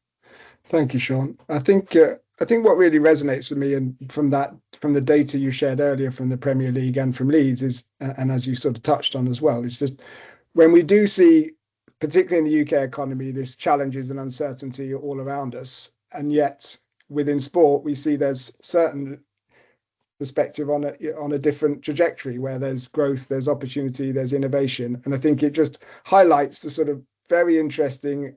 Thank you, Sean. I think what really resonates with me, and from the data you shared earlier from the Premier League and from Leeds, is, and as you sort of touched on as well, it's just when we do see, particularly in the UK economy, this challenges and uncertainty all around us, and yet within sport we see there's certain perspective on a different trajectory, where there's growth, there's opportunity, there's innovation. And I think it just highlights the sort of very interesting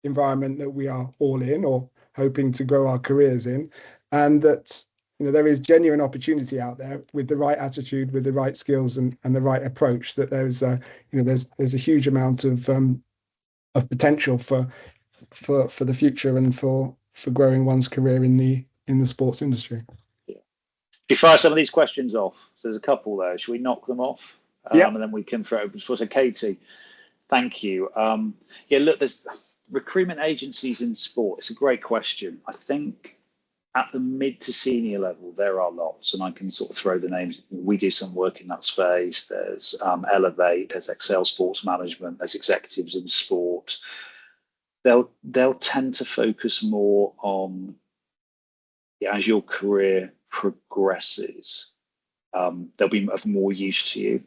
environment that we are all in, or hoping to grow our careers in, and that there is genuine opportunity out there with the right attitude, with the right skills and the right approach, that there's a huge amount of potential for the future and for growing one's career in the sports industry. You fire some of these questions off. So there's a couple there. Should we knock them off? And then we can throw open. So Katie, thank you. Look, there's recruitment agencies in sport. It's a great question. I think at the mid to senior level, there are lots, and I can sort of throw the names. We do some work in that space. There's Elevate, there's Excel Sports Management, there's executives in sport. They'll tend to focus more on, as your career progresses, they'll be of more use to you.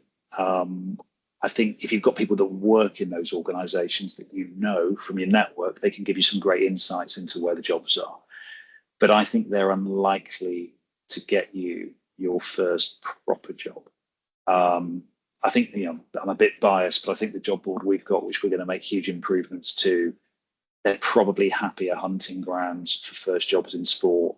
I think if you've got people that work in those organizations that from your network, they can give you some great insights into where the jobs are. But I think they're unlikely to get you your first proper job. I think, I'm a bit biased, but I think the job board we've got, which we're going to make huge improvements to, they're probably happier hunting grounds for first jobs in sport.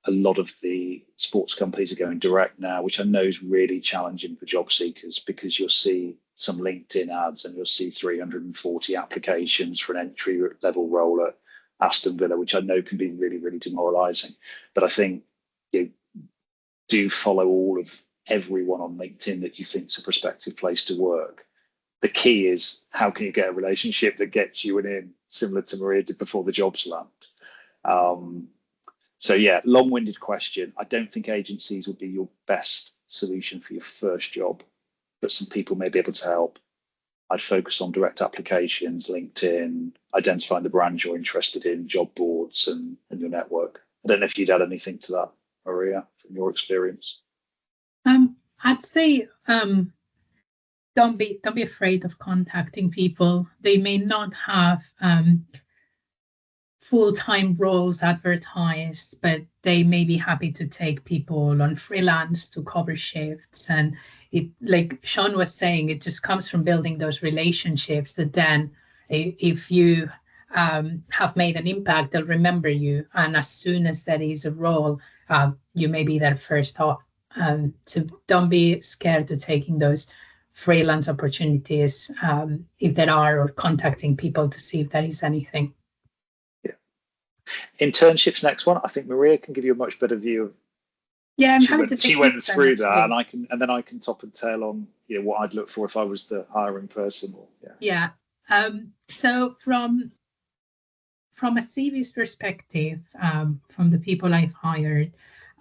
A lot of the sports companies are going direct now, which I know is really challenging for job seekers, because you'll see some LinkedIn ads and you'll see 340 applications for an entry level role at Aston Villa, which I know can be really, really demoralising. But I think you do follow everyone on LinkedIn that you think is a prospective place to work. The key is, how can you get a relationship that gets you an in, similar to Maria did before the jobs land. So yeah, long-winded question. I don't think agencies would be your best solution for your first job, but some people may be able to help. I'd focus on direct applications, LinkedIn, identifying the brand you're interested in, job boards, and your network. I don't know if you'd add anything to that, Maria, from your experience. I'd say don't be afraid of contacting people. They may not have full-time roles advertised, but they may be happy to take people on freelance to cover shifts. And it, like Sean was saying, it just comes from building those relationships that then if you have made an impact, they'll remember you. And as soon as there is a role, you may be their first thought. So don't be scared to taking those freelance opportunities if there are, or contacting people to see if there is anything. Internships, next one. I think Maria can give you a much better view of. Yeah, I'm happy to take she went this through then, that, and then I can top and tail on what I'd look for if I was the hiring person. Yeah. So from a CV's perspective, from the people I've hired,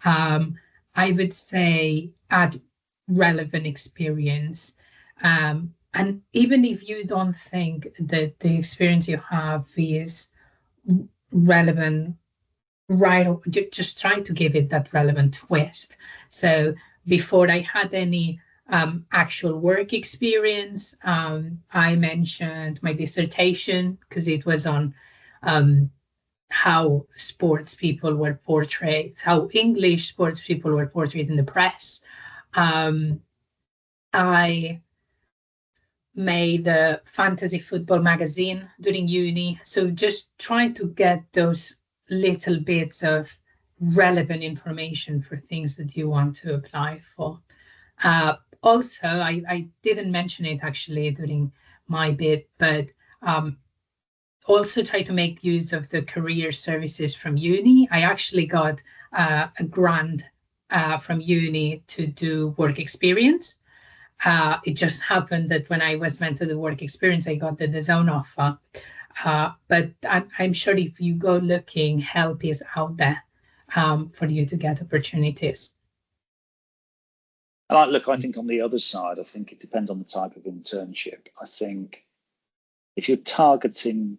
I would say add relevant experience. And even if you don't think that the experience you have is relevant, right, just try to give it that relevant twist. So before I had any actual work experience, I mentioned my dissertation because it was on how sports people were portrayed, how English sports people were portrayed in the press. I made a fantasy football magazine during uni. So just try to get those little bits of relevant information for things that you want to apply for. Also, I didn't mention it actually during my bit, but also try to make use of the career services from uni. I actually got a grant from uni to do work experience. It just happened that when I was meant to do work experience, I got the DAZN offer. But I'm sure if you go looking, help is out there for you to get opportunities. And look, I think on the other side, I think it depends on the type of internship. I think if you're targeting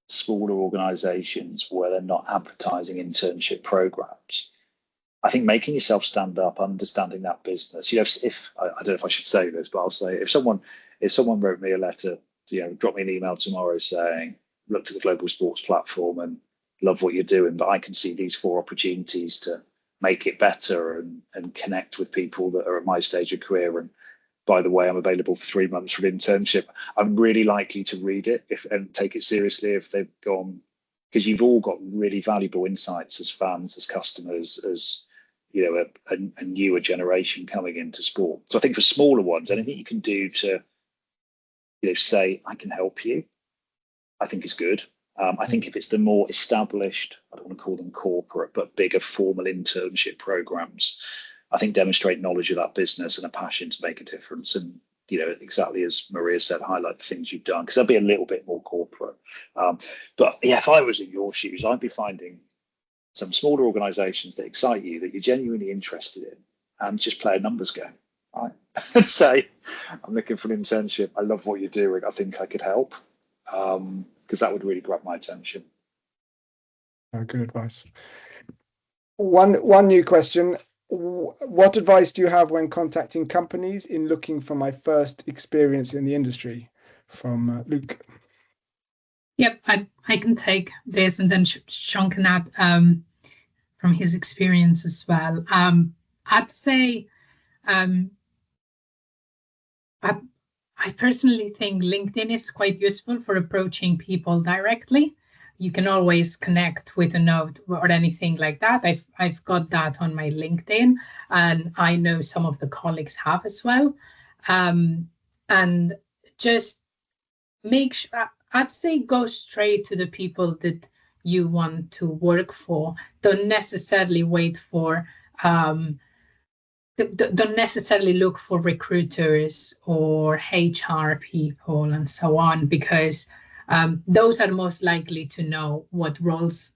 smaller organizations where they're not advertising internship programs, I think making yourself stand up, understanding that business. If I don't know if I should say this, but I'll say if someone wrote me a letter, drop me an email tomorrow saying, look to the global sports platform and love what you're doing, but I can see these 4 opportunities to make it better and connect with people that are at my stage of career. And by the way, I'm available for 3 months for an internship. I'm really likely to read it and take it seriously if they've gone, because you've all got really valuable insights as fans, as customers, as a newer generation coming into sport. So I think for smaller ones, anything you can do to say I can help you, I think is good. I think if it's the more established, I don't want to call them corporate, but bigger formal internship programs, I think demonstrate knowledge of that business and a passion to make a difference. And exactly as Maria said, highlight the things you've done, because they'll be a little bit more corporate. But yeah, if I was in your shoes, I'd be finding some smaller organizations that excite you, that you're genuinely interested in, and just play a numbers game, right? And say, I'm looking for an internship. I love what you're doing. I think I could help, because that would really grab my attention. Good advice. One new question. What advice do you have when contacting companies in looking for my first experience in the industry? From Luke. Yep, I can take this, and then Sean can add from his experience as well. I'd say I personally think LinkedIn is quite useful for approaching people directly. You can always connect with a note or anything like that. I've got that on my LinkedIn, and I know some of the colleagues have as well. And just make sure, I'd say go straight to the people that you want to work for. Don't necessarily wait for don't necessarily look for recruiters or HR people and so on, because those are most likely to know what roles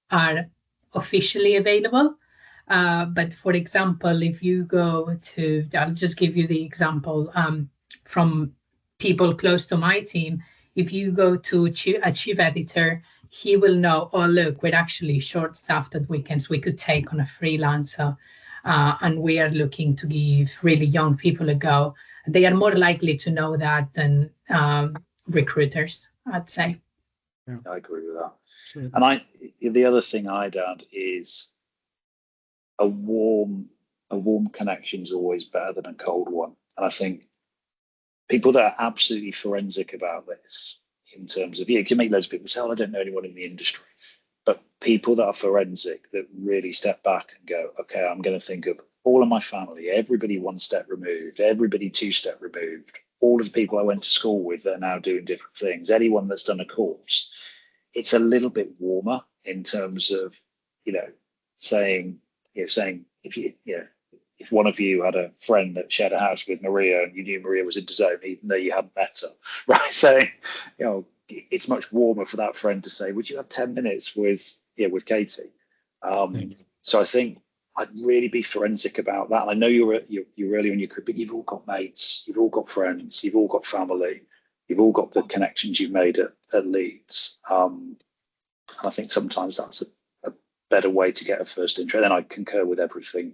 are officially available. But for example, if you go to, I'll just give you the example from people close to my team. If you go to a chief editor, he will know, oh, look, we're actually short-staffed at weekends. We could take on a freelancer. And we are looking to give really young people a go. They are more likely to know that than recruiters, I'd say. Yeah, I agree with that. Sure. And the other thing I'd add is a warm connection is always better than a cold one. And I think people that are absolutely forensic about this, in terms of, you can make loads of people say, oh, I don't know anyone in the industry. But people that are forensic, that really step back and go, okay, I'm going to think of all of my family, everybody 1 step removed, everybody 2 step removed, all of the people I went to school with that are now doing different things, anyone that's done a course. It's a little bit warmer in terms of, saying if one of you had a friend that shared a house with Maria and you knew Maria was into zone, even though you hadn't met her, right? Saying, it's much warmer for that friend to say, would you have 10 minutes with Katie? So I think I'd really be forensic about that. And I know you're early in your career, but you've all got mates, you've all got friends, you've all got family, you've all got the connections you've made at Leeds. And I think sometimes that's a better way to get a first intro. Then I concur with everything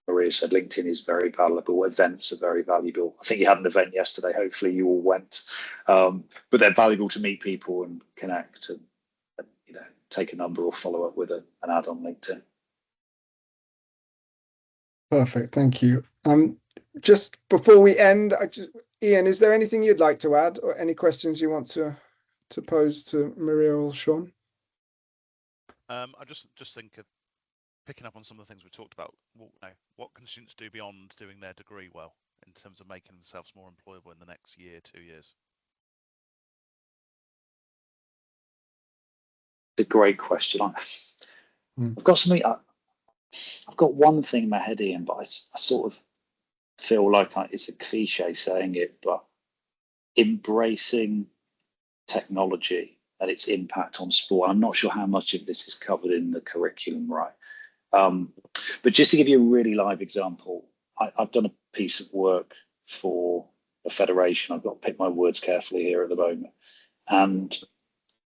Maria said. LinkedIn is very valuable. Events are very valuable. I think you had an event yesterday. Hopefully you all went. But they're valuable to meet people and connect and take a number or follow up with an ad on LinkedIn. Perfect. Thank you. Just before we end, Ian, is there anything you'd like to add or any questions you want to pose to Maria or Sean? I just think of picking up on some of the things we talked about. What can students do beyond doing their degree well in terms of making themselves more employable in the next year, 2 years? It's a great question. I've got something. I've got one thing in my head, Ian, but I sort of feel like it's a cliche saying it, but embracing technology and its impact on sport. I'm not sure how much of this is covered in the curriculum, right? But just to give you a really live example, I've done a piece of work for a federation. I've got to pick my words carefully here at the moment. And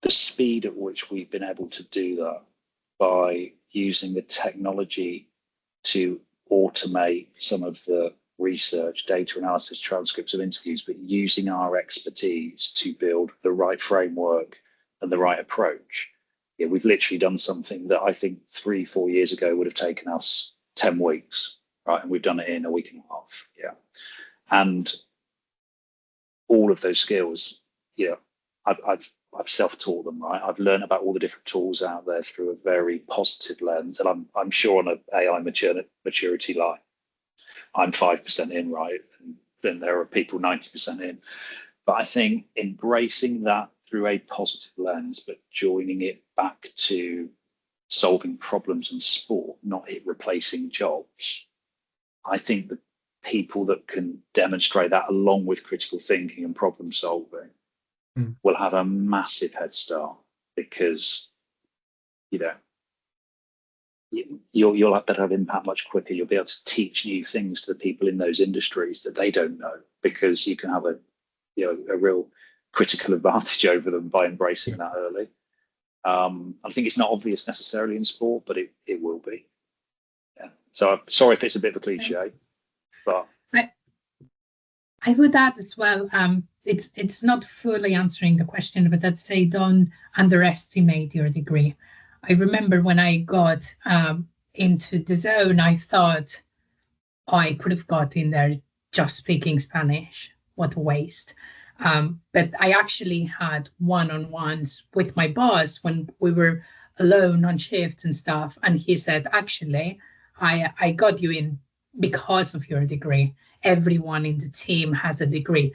the speed at which we've been able to do that by using the technology to automate some of the research, data analysis, transcripts of interviews, but using our expertise to build the right framework and the right approach. Yeah, we've literally done something that I think 3-4 years ago would have taken us 10 weeks, right? And we've done it in a week and a half. Yeah. And all of those skills, I've self-taught them, right? I've learned about all the different tools out there through a very positive lens. And I'm sure on an AI maturity line, I'm 5% in, right? And then there are people 90% in. But I think embracing that through a positive lens, but joining it back to solving problems in sport, not it replacing jobs. I think the people that can demonstrate that along with critical thinking and problem solving will have a massive head start, because you'll have better impact much quicker. You'll be able to teach new things to the people in those industries that they don't know, because you can have a real critical advantage over them by embracing that early. I think it's not obvious necessarily in sport, but it will be. Yeah. So I'm sorry if it's a bit of a cliche, but I would add as well, it's not fully answering the question, but I'd say don't underestimate your degree. I remember when I got into the zone, I thought, I could have got in there just speaking Spanish. What a waste. But I actually had one-on-ones with my boss when we were alone on shifts and stuff. And he said, actually, I got you in because of your degree. Everyone in the team has a degree.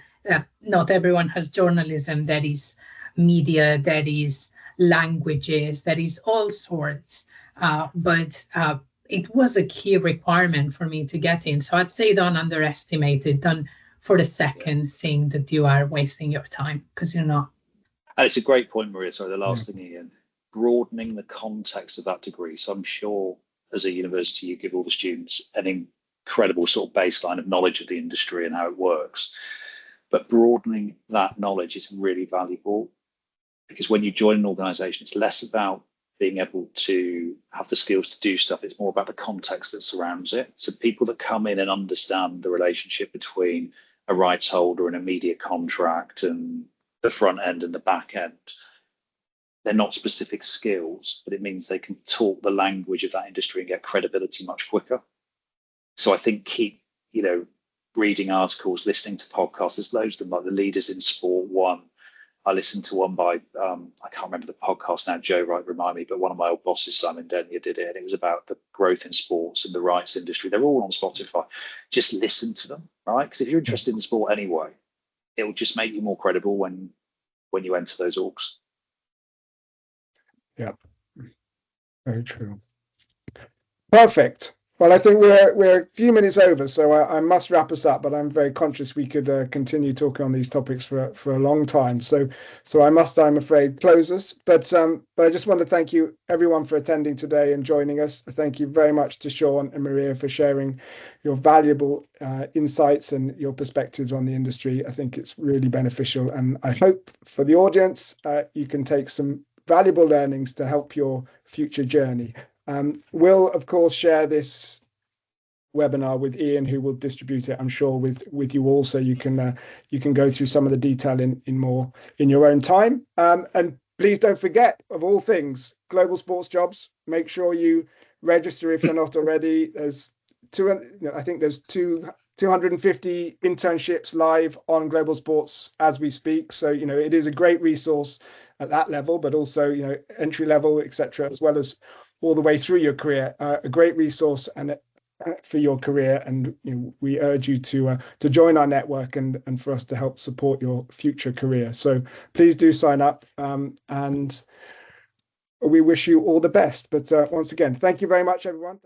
Not everyone has journalism, that is media, that is languages, there is all sorts. But it was a key requirement for me to get in. So I'd say don't underestimate it. Don't for the second thing that you are wasting your time, because you're not. And it's a great point, Maria. Sorry, the last thing, Ian, broadening the context of that degree. So I'm sure as a university, you give all the students an incredible sort of baseline of knowledge of the industry and how it works. But broadening that knowledge is really valuable, because when you join an organization, it's less about being able to have the skills to do stuff. It's more about the context that surrounds it. So people that come in and understand the relationship between a rights holder and a media contract and the front end and the back end, they're not specific skills, but it means they can talk the language of that industry and get credibility much quicker. So I think keep, reading articles, listening to podcasts. There's loads of them, like the Leaders in Sport one. I listened to one by, I can't remember the podcast now, Joe, right, remind me, but one of my old bosses, Simon Denyer, did it. And it was about the growth in sports and the rights industry. They're all on Spotify. Just listen to them, right? Because if you're interested in sport anyway, it will just make you more credible when you enter those orgs. Yeah, very true. Perfect. Well, I think we're a few minutes over, so I must wrap us up. But I'm very conscious we could continue talking on these topics for a long time. So I must, I'm afraid, close us. But I just want to thank you, everyone, for attending today and joining us. Thank you very much to Sean and Maria for sharing your valuable insights and your perspectives on the industry. I think it's really beneficial, and I hope for the audience you can take some valuable learnings to help your future journey. We'll, of course, share this webinar with Ian, who will distribute it, I'm sure, with you all, so you can go through some of the detail in your own time. And please don't forget, of all things, Global Sports Jobs. Make sure you register if you're not already. There's 250 internships live on Global Sports as we speak. So it is a great resource at that level, but also entry level, etc., as well as all the way through your career. A great resource and for your career, and we urge you to join our network and for us to help support your future career. So please do sign up, and we wish you all the best. But once again, thank you very much, everyone.